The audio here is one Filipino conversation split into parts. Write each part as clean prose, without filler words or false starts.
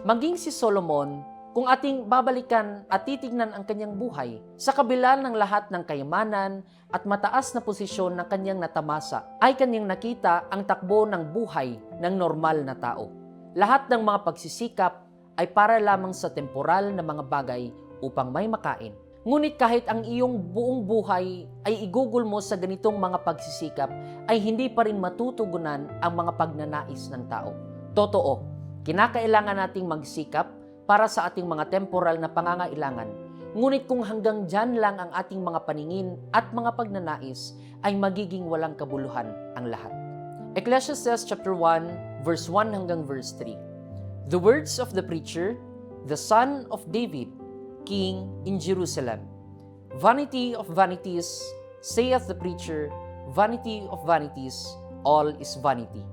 Maging si Solomon, kung ating babalikan at titignan ang kanyang buhay, sa kabila ng lahat ng kayamanan at mataas na posisyon na kanyang natamasa, ay kanyang nakita ang takbo ng buhay ng normal na tao. Lahat ng mga pagsisikap ay para lamang sa temporal na mga bagay upang may makain. Ngunit kahit ang iyong buong buhay ay igugol mo sa ganitong mga pagsisikap, ay hindi pa rin matutugunan ang mga pagnanais ng tao. Totoo, kinakailangan nating magsikap para sa ating mga temporal na pangangailangan. Ngunit kung hanggang dyan lang ang ating mga paningin at mga pagnanais, ay magiging walang kabuluhan ang lahat. Ecclesiastes chapter 1, verse 1 hanggang verse 3. The words of the preacher, the son of David, king in Jerusalem. Vanity of vanities, saith the preacher, vanity of vanities, all is vanity.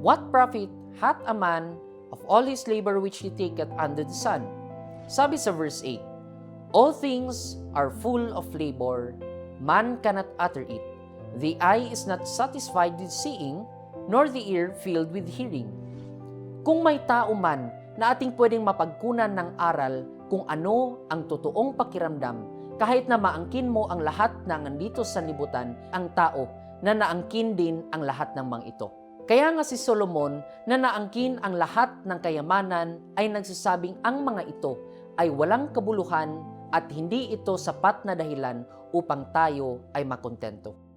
What profit hath a man of all his labor which he taketh under the sun? Sabi sa verse 8, all things are full of labor, man cannot utter it. The eye is not satisfied with seeing, nor the ear filled with hearing. Kung may tao man na ating pwedeng mapagkunan ng aral kung ano ang totoong pakiramdam, kahit na maangkin mo ang lahat ng nandito sa libutan, ang tao na naangkin din ang lahat ng mga ito. Kaya nga si Solomon na naangkin ang lahat ng kayamanan ay nagsasabing ang mga ito ay walang kabuluhan at hindi ito sapat na dahilan upang tayo ay makontento.